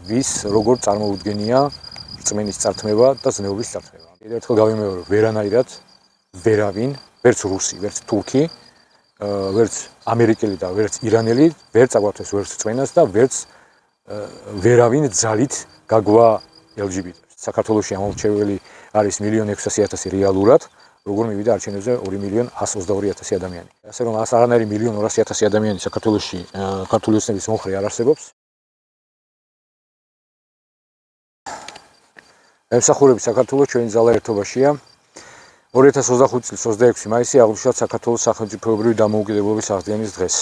ვის როგორ წარმოუდგენია რწმენის წართმევა და ზნეობის წართმევა. კიდევ ერთხელ გავიმეორო, ვერანაირად ვერავინ, ვერც რუსი, ვერც თურქი, ვერც ამერიკელი და ვერც ირანელი ვერ წაგვართვეს ვერც რწმენას და ვერც ვერავინ ძალით გაგვა LGBT-ს. საქართველოში ამორჩეველი არის 1.600.000 რეალურად, როგორ მივიდა არჩევნებზე 2.122.000 ადამიანი. ასე რომ არანაირი 1.200.000 ადამიანი საქართველოში ქართული ოცნების მომხრე არ არსებობს. ემსახურები საქართველოს ჩვენი ძალა ერთობაშია. 2025 წლის 26 მაისი აღნიშნავს საქართველოს სახელმწიფოებრივი დამოუკიდებლობის აღდგენის დღეს.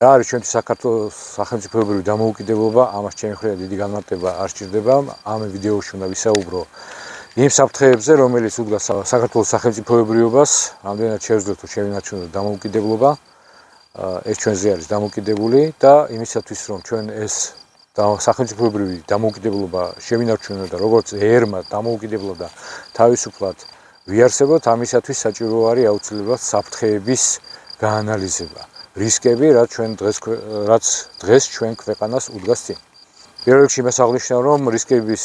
რა არის ჩვენთვის საქართველოს სახელმწიფოებრივი დამოუკიდებლობა? ამას ჩემი მხრიდან დიდი განმარტება არ სჭირდება. ამ ვიდეოში უნდა ვისაუბრო იმ საფრთხეებზე, რომელიც უდგას საქართველოს სახელმწიფოებრიობას, რამდენად შევძლოთ თუ შევინარჩუნოთ დამოუკიდებლობა. ეს ჩვენზე არის დამოუკიდებული და იმისათვის, რომ ჩვენ ეს სახელმწიფოებრივი დამოუკიდებლობა შევინარჩუნოთ და როგორც ერმა დამოუკიდებლად და თავისუფლად ვიარსებოთ, ამისათვის საჭირო არის აუცილებლად საფრთხეების გაანალიზება, რისკები, რაც დღეს ჩვენ ქვეყანას უდგას წინ. პირველ რიგში იმას აღნიშნავ, რომ რისკების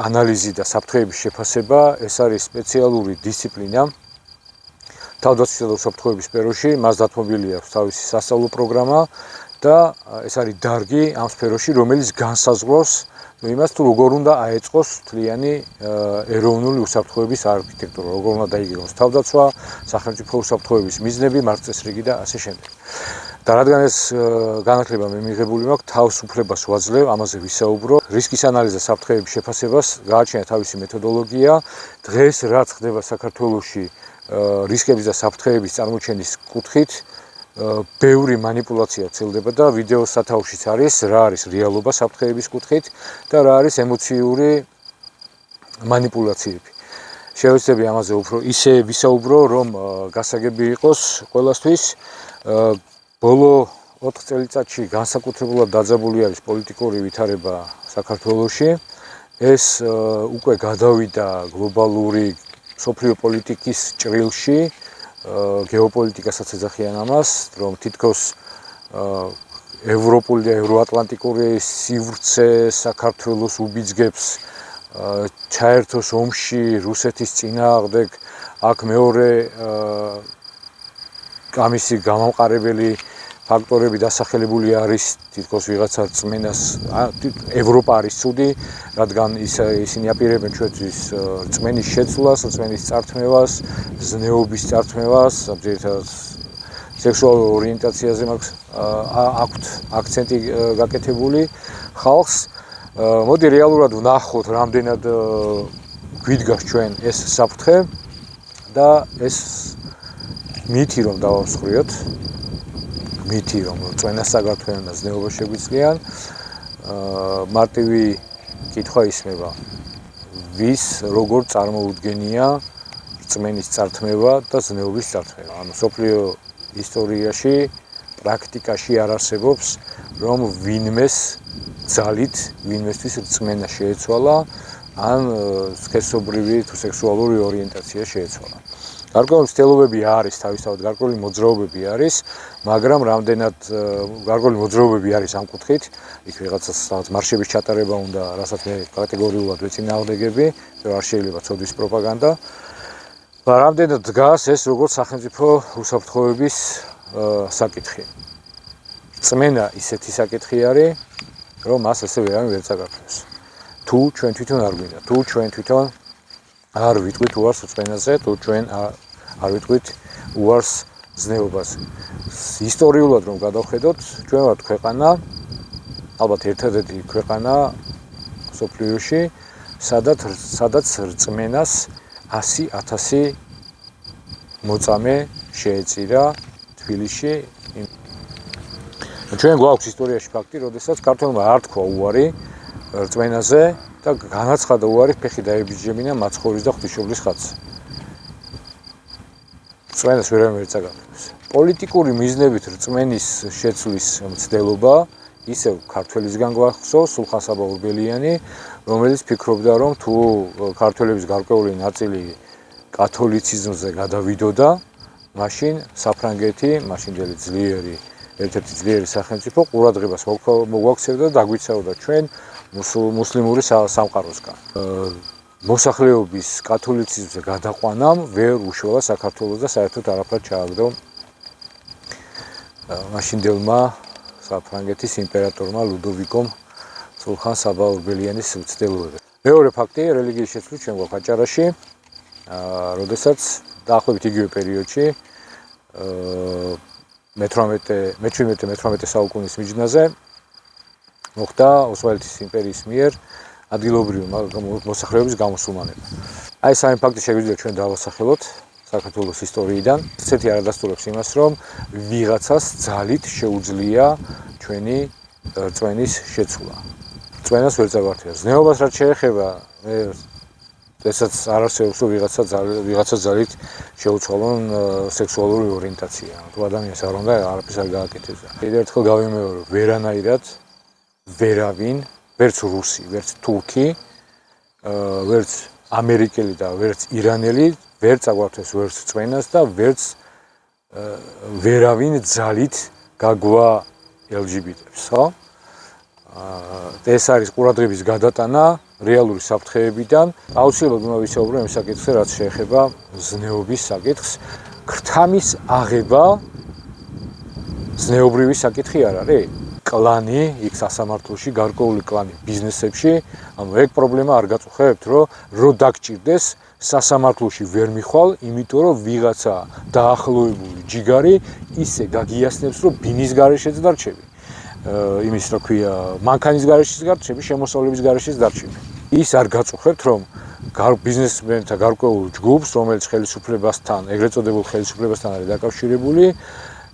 ანალიზი და საფრთხეების შეფასება ეს არის სპეციალური დისციპლინა თავდაცვისა და უსაფრთხოების სფეროში, მას დათმობილი აქვს თავისი სასწავლო პროგრამა და ეს არის დარგი ამ სფეროში, რომელიც განსაზღვრავს იმას, თუ როგორ უნდა აეწყოს მთლიანი ეროვნული უსაფრთხოების არქიტექტურა, როგორ უნდა დაიგეგმოს თავდაცვა, სახელმწიფო უსაფრთხოების მიზნები, მარცხწესრიგი და ასე შემდეგ. და რადგან ეს განათლება მე მიღებული მაქვს, თავს უფლებას ვაძლევ, ამაზე ვისაუბრო. რისკის ანალიზა საფრთხეების შეფასებას გააჩნია თავისი მეთოდოლოგია. დღეს რაც ხდება საქართველოში რისკების და საფრთხეების წარმოჩენის კუთხით, ბევრი манипуляცია ვრცელდება და ვიდეო სათავშიც არის, რა არის რეალობა საფრთხეების კუთხით და რა არის ემოციური манипуляციები. შევეცდები ამაზე უფრო ისე ვისაუბრო, რომ გასაგები იყოს ყველასთვის. ბოლო 4 წელიწადში განსაკუთრებულად დაძაბული არის პოლიტიკური ვითარება საქართველოში. ეს უკვე გადავიდა გლობალური სოფლიო პოლიტიკის ჭრილში. გეოპოლიტიკასაც ეძახიან ამას, რომ თითქოს ევროპული და ევროატლანტიკური სივრცე საქართველოს უბიძგებს ჩაერთოს ომში რუსეთის წინააღმდეგ. აქ მეორე ამისი გამამყარებელი ფაქტორები დასახელებული არის თითქოს ვიღაცა რწმენას ევროპა არის ცუდი, რადგან ისინი აპირებენ ჩვენთვის რწმენის შეცვლას, რწმენის წართმევას, ზნეობის წართმევას, ძირითადად სექსუალურ ორიენტაციაზე აქვთ აქცენტი გაკეთებული ხალხს. მოდი რეალურად ვნახოთ, რამდენად გვიდგას ჩვენ ეს საფრთხე და ეს მითი რომ დავასხვრიოთ. მითი რომ რწმენას საგართმევან და ზნეობას შეგვიძლიან. მარტივი კითხვა ისმება, ვის როგორ წარმოუდგენია რწმენის წართმევა და ზნეობის წართმევა. ანუ სოფლიო ისტორიაში, პრაქტიკაში არ არსებობს, რომ ვინმეს ძალით, ვინმესთვის რწმენა შეეცვალა, ან სქესობრივი თუ სექსუალური ორიენტაცია შეეცვალა. გარკვეული მცდელობები არის, თავისთავად გარკვეული მოძრაობები არის, მაგრამ რამდენად გარკვეული მოძრაობები არის ამ კუთხით, იქ ვიღაცას მარშების ჩატარება უნდა, რასაც მე კატეგორიულად ვეწინააღმდეგები, რომ არ შეიძლება ცოდვის პროპაგანდა. და რამდენად დგას ეს როგორც სახელმწიფო უსაფრთხოების საკითხი. რწმენა ისეთი საკითხი არის, რომ მას ასე ვერავინ ვერ წაგართვევს. თუ ჩვენ თვითონ არ გვინდა, თუ ჩვენ თვითონ არ ვიტყვით უარს რწმენაზე, თუ ჩვენ არ ვიტყვით უარს ზნეობაზე. ისტორიულად რომ გადავხედოთ, ჩვენ ვართ ქვეყანა, ალბათ ერთადერთი ქვეყანა მსოფლიოში, სადაც რწმენას 100,000 მოწამე შეეწირა თბილისში. ჩვენ გვაქვს ისტორიაში ფაქტი, როდესაც ქართველმა არ თქვა უარი რწმენაზე და განაცხადა უარი ფეხი დაებიჯებინა მაცხოვრის და ღვთისმშობლის ხატზე. რწმენას ვერავინ ვერ წაგართვევს. პოლიტიკური მიზნებით რწმენის შეცვლის მცდელობა ისევ ქართველისგან გვახსოვს სულხან საბა-ურბელიანი, რომელიც ფიქრობდა, რომ თუ ქართველების გარკვეული ნაწილი კათოლიციზმზე გადავიდოდა, მაშინ საფრანგეთი, მაშინდელი ძლიერი ერთ-ერთი ძლიერი სახელმწიფო ყურადღებას მოგვაქცევდა და დაგვიცავდა ჩვენ მუსლიმური სამყაროსგან. მოსახლეობის კათოლიციზმზე გადაყვანამ ვერ უშველა საქართველოს და საერთოდ არაფრად ჩააგდო მაშინდელმა საფრანგეთის იმპერატორმა ლუდოვიკომ სულხან საბა ორბელიანის მცდელობებს. მეორე ფაქტი რელიგიის შეცვლით ჩვენ გვაქვს აჭარაში, როდესაც დაახლოებით იგივე პერიოდში 17-18 საუკუნის მიჯნაზე მოხდა ოსმალეთის იმპერიის მიერ ადგილობრივი მოსახლეობის გამოსულმანება. აი სამი ფაქტი შეგვიძლია ჩვენ დავასახელოთ საქართველოს ისტორიიდან. ესეთი არადასტურებს იმას, რომ ვიღაცას ძალით შეუძლია ჩვენი რწმენის შეცვლა. რწმენას ვერ წაგვართია. ზნეობას რაც შეეხება, მე ესაც არ არსებობს, რომ ვიღაცა ძალით შეუცვალონ სექსუალური ორიენტაცია. თუ ადამიანს არ უნდა არაფერს არ გააკეთებდა. კიდევ ერთხელ გავიმეორო, ვერანაირად ვერავინ, ვერც რუსი, ვერც თურქი, ვერც ამერიკელი და ვერც ირანელი ვერ წაგვართვეს ვერც რწმენას და ვერც ვერავინ ძალით გაგვა LGBT-ებს, ხო? ეს არის ყურადღების გადატანა რეალური საფრთხეებიდან. აუცილებლად უნდა ვისაუბრო იმ საკითხზე, რაც შეეხება ზნეობის საკითხს. ქრთამის აღება ზნეობრივი საკითხი არ არის? კლანი, იქ სასამართლოში, გარკვეული კლანი ბიზნესებში, ანუ ეგ პრობლემა არ გაწუხებთ, რომ დაგჭირდეს სასამართლოში ვერ მიხვალ, იმიტომ რომ ვიღაცა დაახლოებული ჯიგარი ისე გაგიასნებს, რომ ბინის გარეშეც დარჩები. იმის რა ქვია, მანქანის გარეშეც დარჩები, შემოსავლების გარეშეც დარჩები. ის არ გაწუხებთ, რომ ბიზნესმენთა გარკვეულ ჯგუფს, რომელიც ხელისუფლებასთან, ეგრეთ წოდებულ ხელისუფლებასთან არის დაკავშირებული,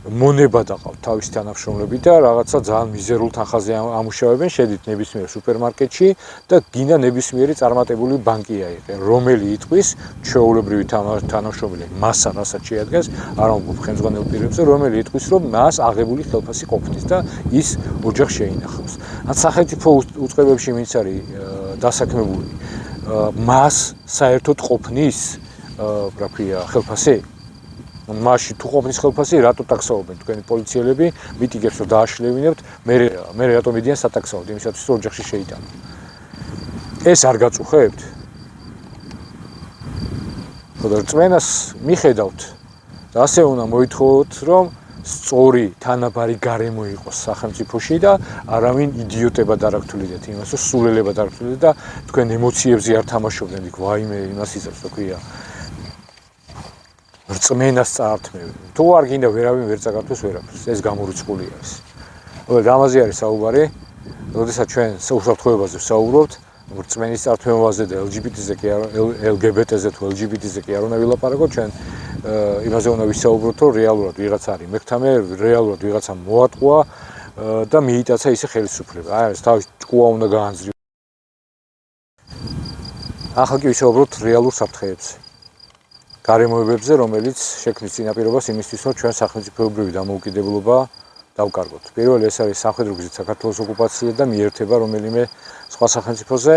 მონება დაყავთ თავის თანამშრომლები და რაღაცა ძალიან მიზერულ თანხაზე ამუშავებენ, შედით ნებისმიერ სუპერმარკეტში და გინდა ნებისმიერი წარმატებული ბანკია იყენ, რომელი იტყვის ჩვეულებრივი თანამშრომელი მასა რასაც შეადგენს, არ ამბობ ხელმძღვანელ პირებზე, რომელი იტყვის, რომ მას აღებული ხელფასი ყოფნის და ის ოჯახს შეინახავს. ან სახელმწიფო უწყებებში ვინც არის დასაქმებული, მას საერთოდ ყოფნის, რა ქვია, ხელფასი? მაშინ თუ ყოფნის ხელფასი, რატო ტაქსაობენ თქვენი პოლიციელები, მიტიგებს რომ დააშლევინებთ, მე რატომ მიდიან სატაქსაოდ, იმისათვის რომ ოჯახში შეიტანო. ეს არ გაწუხებთ? ხოდა რწმენას მიხედავთ და ასე უნდა მოითხოვოთ, რომ სწორი თანაბარი გარემო იყოს სახელმწიფოში და არავინ იდიოტებად არ აღთვლიდეთ იმას, რომ სულელებად არ აღთვლიდეთ და თქვენ ემოციებზე არ თამაშობდნენ, იქ ვაიმე იმას იზრდს, რა ქვია. რწმენას წაართმევენ. თუ არ გინდა ვერავინ ვერ წაგართვეს ვერაფერს, ეს გამორიცხული არის. ამაზე არის საუბარი, როდესაც ჩვენ უსაფრთხოებაზე ვსაუბრობთ, რწმენის წართმევაზე და LGBT-ზე კი არ LGBT-ზე თუ LGBT-ზე კი არ უნდა ვილაპარაკოთ, ჩვენ იმაზე უნდა ვისაუბროთ, რომ რეალურად ვიღაც არის მეკთამე, რეალურად ვიღაცა მოატყუა და მიიტაცა ისე ხელისუფლება. აი ეს თავის ჭკუა უნდა გაანძრიოს. ახლა კი ვისაუბროთ რეალურ საფრთხეებზე. გარემოებებზე, რომელიც შექმნის წინაპირობას იმისთვის, რომ ჩვენ სახელმწიფოებრივი დამოუკიდებლობა დავკარგოთ. პირველი ეს არის სამხედრო გზით საქართველოს ოკუპაცია და მიერთება რომელიმე სხვა სახელმწიფოზე.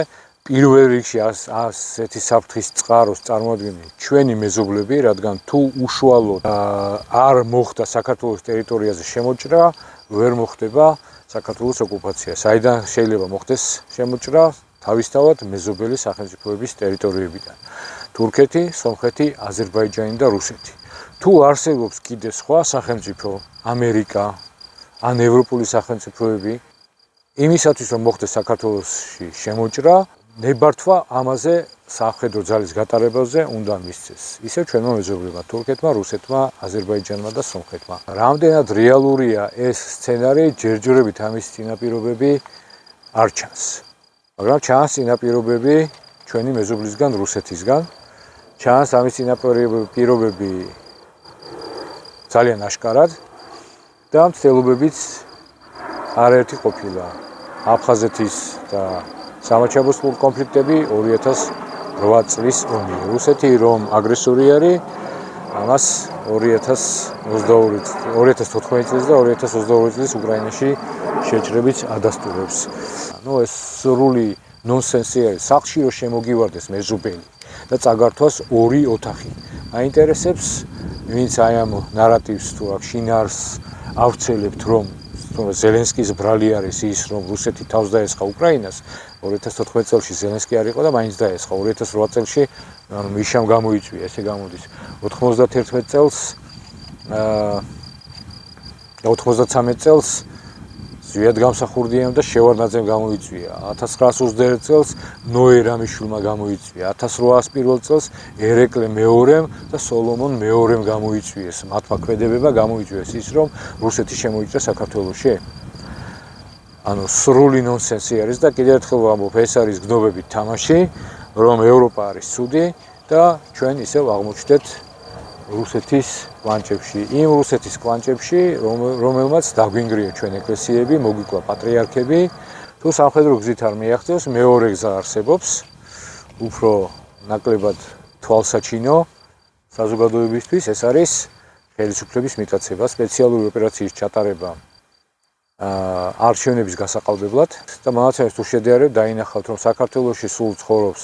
პირველ რიგში ასეთი საფრთხის წყაროს წარმოადგენენ ჩვენი მეზობლები, რადგან თუ უშუალოდ არ მოხდა საქართველოს ტერიტორიაზე შემოჭრა, ვერ მოხდება საქართველოს ოკუპაცია. საიდან შეიძლება მოხდეს შემოჭრა? თავისთავად მეზობელი სახელმწიფოების ტერიტორიებიდან. თურქეთი, სომხეთი, აზერბაიჯანი და რუსეთი. თუ არსებობს კიდე სხვა სახელმწიფო, ამერიკა, ან ევროპული სახელმწიფოები, იმისათვის რომ მოხდეს საქართველოში შემოჭრა, ნებართვა ამაზე სამხედრო ძალის გატარებაზე უნდა მისცეს. ისევ ჩვენმა მეზობლებმა, თურქეთმა, რუსეთმა, აზერბაიჯანმა და სომხეთმა. რამდენად რეალურია ეს სცენარი, ჯერჯერობით ამის წინაპირობები არ ჩანს. მაგრამ ჩანს წინაპირობები ჩვენი მეზობლისგან, რუსეთისგან. ჩანს ამის წინაპირობები ძალიან აშკარად და მცდელობებიც არაერთი ყოფილა. აფხაზეთის და სამაჩაბლოს კონფლიქტები 2008 წლის ომი. რუსეთი რომ აგრესორი არის, ამას 2014 წლის და 2022 წლის უკრაინაში შეჭრებით ადასტურებს. ეს სრული ნონსენსი არის. სახლში რომ შემოგივარდეს მეზობელი და წაგართვას ორი ოთახი. აინტერესებს ვინც აი ამ ნარატივს თუ აქ შინაარს ავრცელებთ რომ ზელენსკის ბრალი არის ის რომ რუსეთი თავს დაესხა უკრაინას 2014 წელს ზელენსკი არ იყო და მაინც დაესხა 2008 წელს ანუ მიშამ გამოიწვია ესე გამოდის 91 წელს 93 წელს ზვიადგამსახურდიამ და შევარდნაძემ გამოიწვია 1921 წელს ნოე რამიშვილმა გამოიწვია 1801 წელს ერეკლე მეორემ და სოლომონ მეორემ გამოიწვიეს მათმა ქმედებება გამოიწვიეს ის რომ რუსეთი შემოიჭრა საქართველოში ანუ სრული ნონსენსი არის და კიდევ ერთხელ ვამბობ ეს არის გნობებით თამაში რომ ევროპა არის ცუდი და ჩვენ ისევ აღმოჩნდეთ რუსეთის კვანჭებში იმ რუსეთის კვანჭებში რომელმაც დაგვინგრია ჩვენ ეკლესიები მოგვიკვა პატრიარქები თუ სამხედრო გზით არ მიაღწევს მეორე გზა არსებობს უფრო ნაკლებად თვალსაჩინო საზოგადოებისთვის ეს არის ხელისუფლების მიტაცება სპეციალური ოპერაციის ჩატარება არჩევნების გასაყალბებლად და მონაცემებს თუ შედიარებთ დაინახავთ რომ საქართველოში სულ ცხოვრობს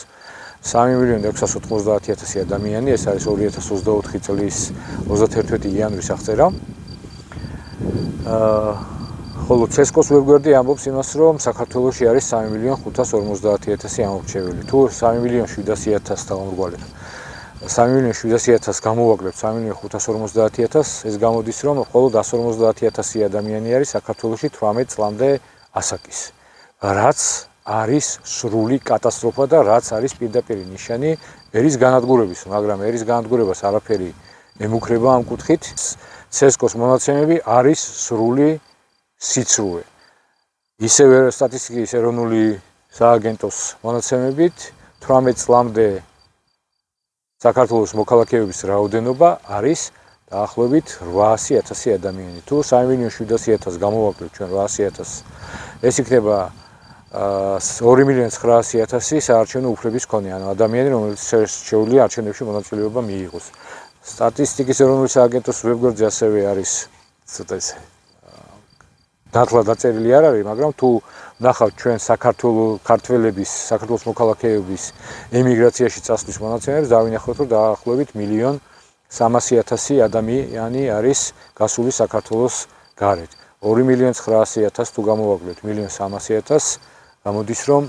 3.690.000 ადამიანი, ეს არის 2024 წლის 31 იანვრის აღწერა. ხოლო ცესკოს ვებგვერდი ამბობს იმას, რომ საქართველოში არის 3.550.000 ამორჩეველი. თუ 3.700.000 დავამრგვალებ. 3.700.000 გამოვაკლებ 3.550.000, ეს გამოდის, რომ მხოლოდ 150.000 ადამიანი არის საქართველოში 18 წლამდე ასაკის. რაც არის სრული კატასტროფა და რაც არის პირდაპირ ნიშანი ერის განადგურების, მაგრამ ერის განადგურებას არაფერი ემუქრება ამ კუთხით. ცესკოს მონაცემები არის სრული სიცრუე. ისევე სტატისტიკის ეროვნული სააგენტოს მონაცემებით 18 წლამდე საქართველოს მოქალაქეების რაოდენობა არის დაახლოებით 800.000 ადამიანი. თუ 3.700.000 გამოვაკლებ ჩვენ 800.000, ეს იქნება 2.900.000 საარჩევნო უფლების მქონე, ანუ ადამიანი, რომელიც შეუძლია არჩევნებში მონაწილეობა მიიღოს. სტატისტიკის ეროვნული სააგენტოს ვებგვერდზე ასევე არის ცოტა ესე დათლა დაწერილი არ არის, მაგრამ თუ ნახავთ ჩვენ საქართველოს მოქალაქეების ემიგრაციაში წასვლის მონაცემებს, დავინახოთ, რომ დაახლოებით 1.300.000 ადამიანი არის გასული საქართველოს გარეთ. 2.900.000 თუ გამოვაკლებთ 1.300.000 გამოდის რომ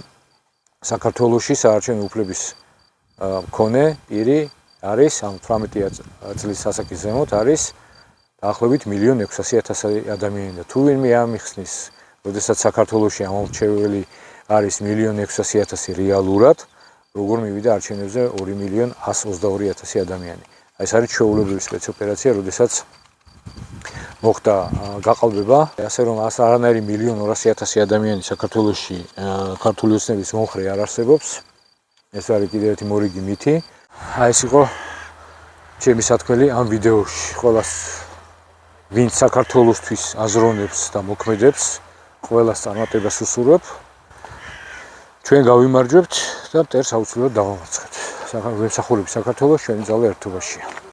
საქართველოში საარჩევნო უფლების მქონე პირი არის ამ 18 წლის ასაკის ზემოთ არის დაახლოებით 1.600.000 ადამიანი და თუ ვინმე ამიხსნის, როდესაც საქართველოში ამორჩეველი არის 1.600.000 რეალურად, როგორ მივიდა არჩევნებზე 2.122.000 ადამიანი. ეს არის ჩვეულებრივი სპეცოპერაცია, როდესაც მოხდა გაყალბება, ასე რომ არანაირი 1.200.000 ადამიანი საქართველოში ქართული ოცნების მომხრე არ არსებობს. ეს არის კიდევ ერთი მორიგი მითი. აი ეს იყო ჩემი სათქმელი ამ ვიდეოში. ყველას ვინც საქართველოსთვის აზროვნებს და მოქმედებს, ყველას წარმატებას უსურვებ. ჩვენ გავიმარჯვებთ და მტერს აუცილებლად დავამარცხებთ. ვემსახურები საქართველოს ჩვენი ძალა ერთობაშია.